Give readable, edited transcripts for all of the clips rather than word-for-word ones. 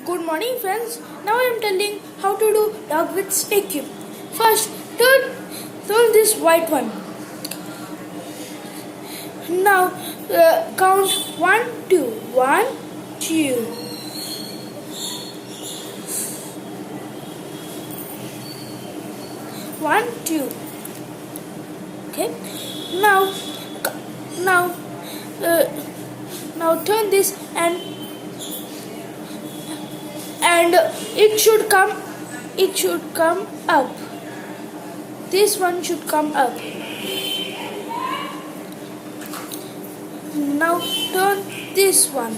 Good morning, friends. Now I am telling how to do dog with snake cube. First, turn this white one. Now count 1, 2. 1, 2. 1, 2. Okay. Now, now, now turn this and it should come up. This one should come up. Now turn this one.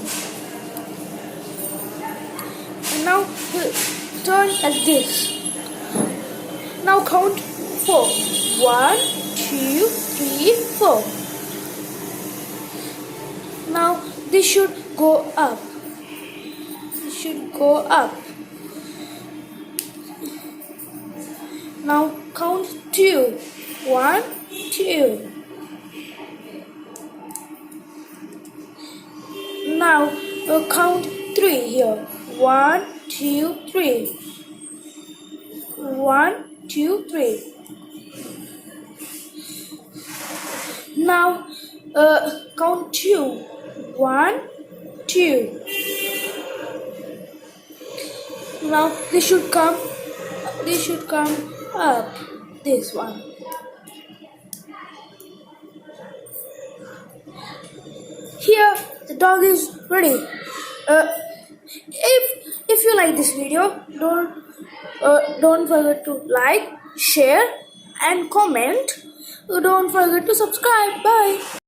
Now turn as this. Now count 4. 1, 2, 3, 4. Now this should go up. This should go up. Now count 2. 1, 2. Now count 3 here. 1, 2, 3. 1, 2, 3. Now count 2. 1, 2. Now this should come up. This one. Here the dog is ready. If you like this video, don't forget to like, share, and comment. Don't forget to subscribe. Bye.